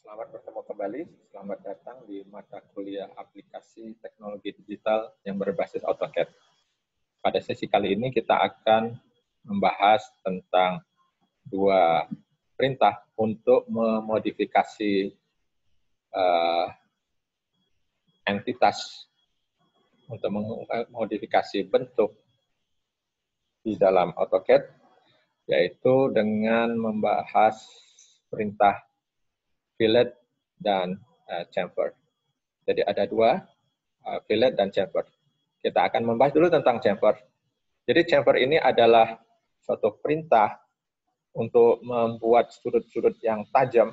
Selamat bertemu kembali. Selamat datang di mata kuliah aplikasi teknologi digital yang berbasis AutoCAD. Pada sesi kali ini kita akan membahas tentang dua perintah untuk memodifikasi entitas, untuk memodifikasi bentuk di dalam AutoCAD, yaitu dengan membahas perintah fillet dan chamfer. Jadi ada dua, fillet dan chamfer. Kita akan membahas dulu tentang chamfer. Jadi chamfer ini adalah suatu perintah untuk membuat sudut-sudut yang tajam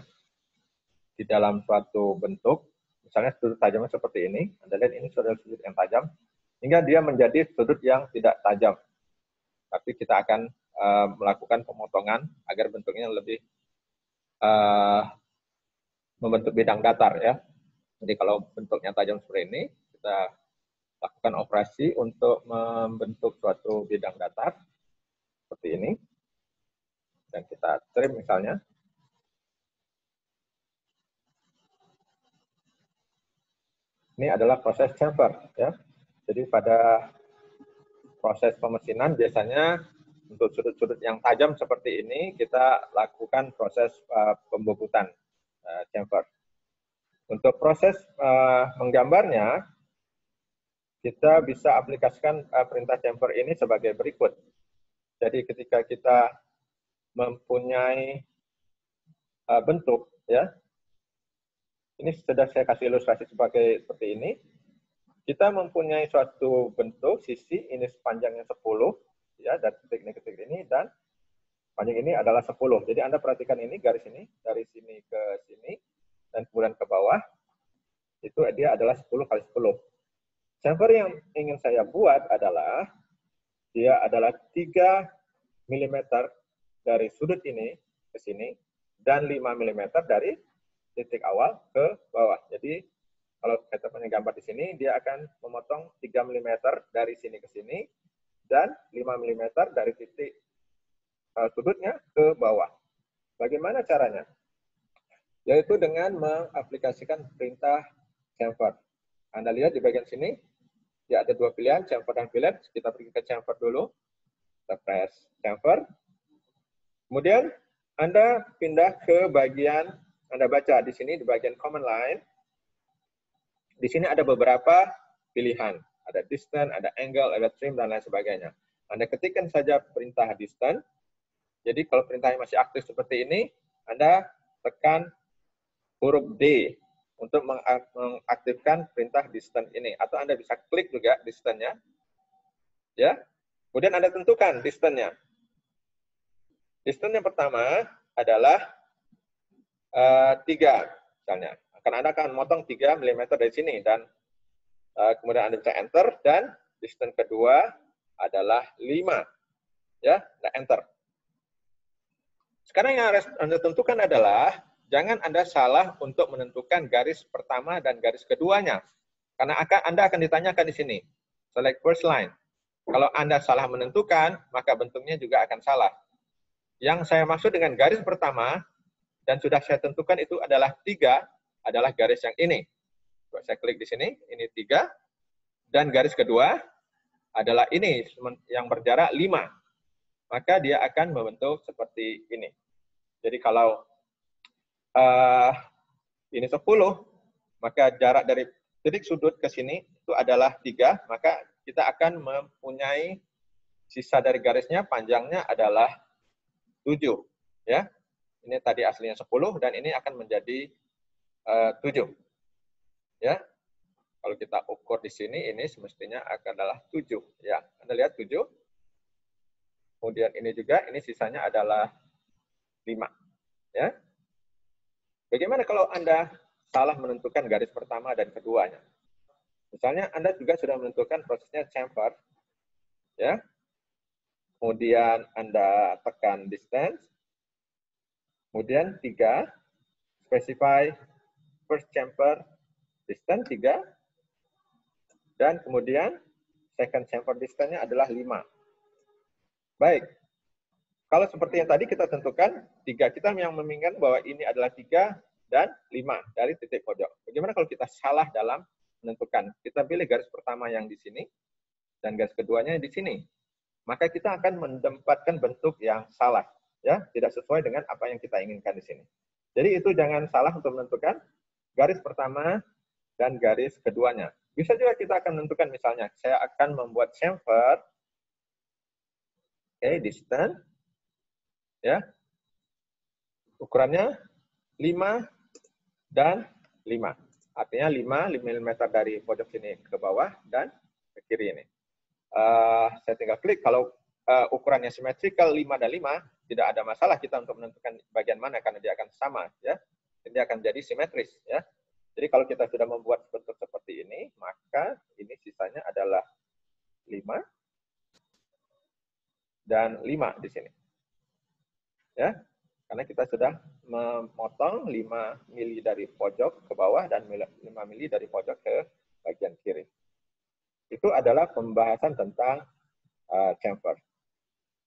di dalam suatu bentuk. Misalnya sudut tajamnya seperti ini. Anda lihat ini sudut yang tajam, hingga dia menjadi sudut yang tidak tajam. Tapi kita akan melakukan pemotongan agar bentuknya lebih membentuk bidang datar, ya. Jadi kalau bentuknya tajam seperti ini, kita lakukan operasi untuk membentuk suatu bidang datar seperti ini, dan kita trim misalnya. Ini adalah proses chamfer, ya. Jadi pada proses pemesinan biasanya untuk sudut-sudut yang tajam seperti ini kita lakukan proses pembubutan chamfer. Untuk proses menggambarnya, kita bisa aplikasikan perintah chamfer ini sebagai berikut. Jadi ketika kita mempunyai bentuk, ya, ini sudah saya kasih ilustrasi seperti ini. Kita mempunyai suatu bentuk sisi, ini sepanjangnya 10, ya, dari titik ini ke titik ini, dan panjang ini adalah 10. Jadi Anda perhatikan ini, garis ini, dari sini ke sini, dan kemudian ke bawah, itu dia adalah 10 kali 10. Chamfer yang ingin saya buat adalah, dia adalah 3 mm dari sudut ini ke sini, dan 5 mm dari titik awal ke bawah. Jadi, kalau kita punya gambar di sini, dia akan memotong 3 mm dari sini ke sini, dan 5 mm dari titik sudutnya ke bawah. Bagaimana caranya? Yaitu dengan mengaplikasikan perintah chamfer. Anda lihat di bagian sini, ya ada dua pilihan, chamfer dan fillet. Kita pergi ke chamfer dulu. Kita press chamfer. Kemudian Anda pindah ke bagian, Anda baca di sini, di bagian command line. Di sini ada beberapa pilihan. Ada distance, ada angle, ada trim, dan lain sebagainya. Anda ketikkan saja perintah distance. Jadi kalau perintahnya masih aktif seperti ini, Anda tekan huruf D untuk mengaktifkan perintah distance ini. Atau Anda bisa klik juga distance-nya. Ya. Kemudian Anda tentukan distance-nya. Distance yang pertama adalah 3, misalnya. Anda akan motong 3 mm dari sini, dan kemudian Anda bisa enter, dan distance kedua adalah 5. Ya, enter. Sekarang yang harus Anda tentukan adalah, jangan Anda salah untuk menentukan garis pertama dan garis keduanya. Karena Anda akan ditanyakan di sini, select first line. Kalau Anda salah menentukan, maka bentuknya juga akan salah. Yang saya maksud dengan garis pertama, dan sudah saya tentukan itu adalah 3, adalah garis yang ini. Coba saya klik di sini, ini 3. Dan garis kedua adalah ini, yang berjarak 5. Maka dia akan membentuk seperti ini. Jadi kalau ini 10, maka jarak dari titik sudut ke sini itu adalah 3, maka kita akan mempunyai sisa dari garisnya, panjangnya adalah 7. Ya. Ini tadi aslinya 10, dan ini akan menjadi 7. Ya. Kalau kita ukur di sini, ini semestinya adalah 7. Ya. Anda lihat 7. Kemudian ini juga, ini sisanya adalah 5. Ya. Bagaimana kalau Anda salah menentukan garis pertama dan keduanya? Misalnya Anda juga sudah menentukan prosesnya chamfer, ya. Kemudian Anda tekan distance, kemudian 3, specify first chamfer distance 3, dan kemudian second chamfer distance-nya adalah 5. Baik. Kalau seperti yang tadi kita tentukan, 3, kita yang menginginkan bahwa ini adalah 3 dan 5 dari titik pojok. Bagaimana kalau kita salah dalam menentukan? Kita pilih garis pertama yang di sini dan garis keduanya di sini. Maka kita akan mendapatkan bentuk yang salah, ya, tidak sesuai dengan apa yang kita inginkan di sini. Jadi itu jangan salah untuk menentukan garis pertama dan garis keduanya. Bisa juga kita akan menentukan misalnya, saya akan membuat chamfer, distance, ya, ukurannya 5 dan 5. Artinya 5 mm dari pojok sini ke bawah dan ke kiri ini. Saya tinggal klik, kalau ukurannya symmetrical 5 dan 5, tidak ada masalah kita untuk menentukan bagian mana karena dia akan sama, ya. Dia akan jadi simetris, ya. Jadi kalau kita sudah membuat bentuk seperti ini, maka ini sisanya adalah 5 dan 5 di sini. Ya. Karena kita sudah memotong 5 mili dari pojok ke bawah dan 5 mili dari pojok ke bagian kiri. Itu adalah pembahasan tentang chamfer.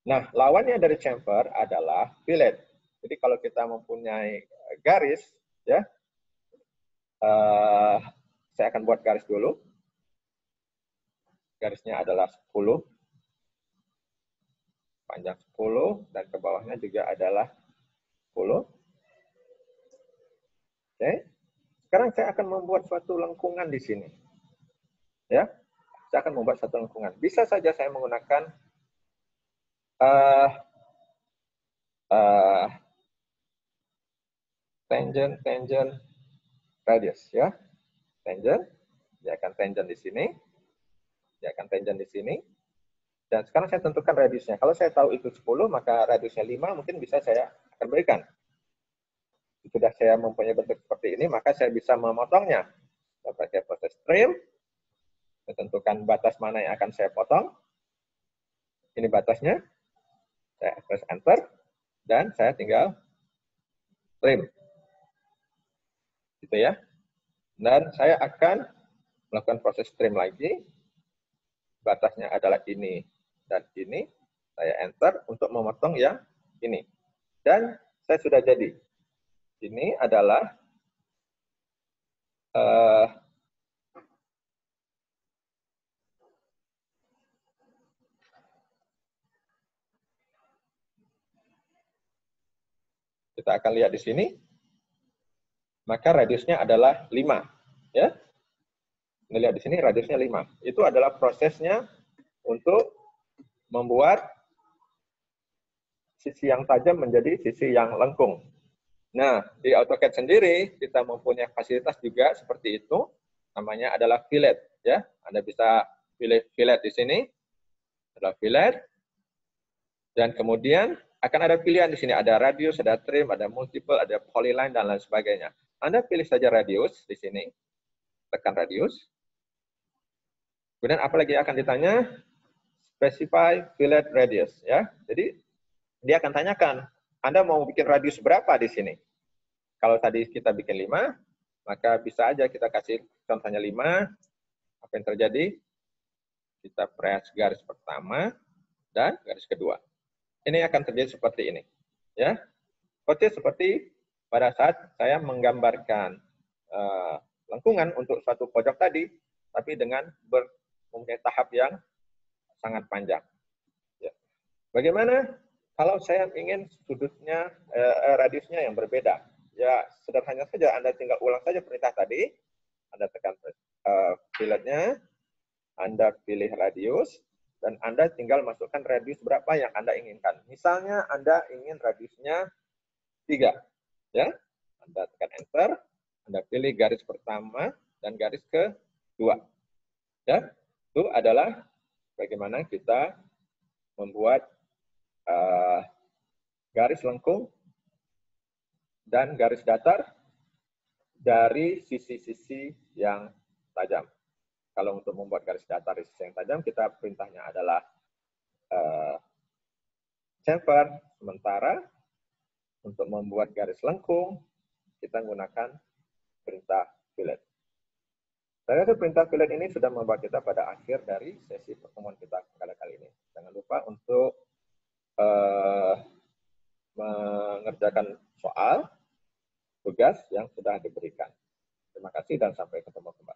Nah, lawannya dari chamfer adalah fillet. Jadi kalau kita mempunyai garis, ya, saya akan buat garis dulu. Garisnya adalah 10, panjang 10, dan ke bawahnya juga adalah 10. Oke. Sekarang saya akan membuat suatu lengkungan di sini. Ya, saya akan membuat satu lengkungan. Bisa saja saya menggunakan tangent radius, ya. Tangent, dia akan tangent di sini, dia akan tangent di sini. Dan sekarang saya tentukan radiusnya. Kalau saya tahu itu 10, maka radiusnya 5 mungkin bisa saya akan berikan. Sudah saya mempunyai bentuk seperti ini, maka saya bisa memotongnya. Saya pakai proses trim, saya tentukan batas mana yang akan saya potong. Ini batasnya, saya press enter, dan saya tinggal trim. Gitu ya. Dan saya akan melakukan proses trim lagi. Batasnya adalah ini dan ini. Saya enter untuk memotong yang ini. Dan saya sudah jadi. Ini adalah kita akan lihat di sini. Maka radiusnya adalah 5. Ya. Kita lihat di sini radiusnya 5. Itu adalah prosesnya untuk membuat sisi yang tajam menjadi sisi yang lengkung. Nah, di AutoCAD sendiri kita mempunyai fasilitas juga seperti itu, namanya adalah fillet, ya. Anda bisa pilih fillet di sini, adalah fillet, dan kemudian akan ada pilihan di sini, ada radius, ada trim, ada multiple, ada polyline, dan lain sebagainya. Anda pilih saja radius di sini, tekan radius. Kemudian apa lagi akan ditanya? Specify fillet radius, ya. Jadi dia akan tanyakan, Anda mau bikin radius berapa di sini? Kalau tadi kita bikin 5, maka bisa aja kita kasih contohnya 5. Apa yang terjadi? Kita press garis pertama dan garis kedua. Ini akan terjadi seperti ini. Ya, seperti pada saat saya menggambarkan lengkungan untuk suatu pojok tadi, tapi dengan mempunyai tahap yang sangat panjang. Ya. Bagaimana kalau saya ingin sudutnya, radiusnya yang berbeda? Ya, sederhana saja, Anda tinggal ulang saja perintah tadi. Anda tekan filletnya, Anda pilih radius, dan Anda tinggal masukkan radius berapa yang Anda inginkan. Misalnya Anda ingin radiusnya 3. Ya, Anda tekan enter, Anda pilih garis pertama dan garis kedua. Ya, itu adalah bagaimana kita membuat garis lengkung dan garis datar dari sisi-sisi yang tajam. Kalau untuk membuat garis datar dari sisi yang tajam, kita perintahnya adalah chamfer. Sementara untuk membuat garis lengkung, kita menggunakan perintah fillet. Saya rasa perintah fillet ini sudah membawa kita pada akhir dari sesi pertemuan kita kali ini. Jangan lupa untuk mengerjakan soal, tugas yang sudah diberikan. Terima kasih dan sampai ketemu kembali.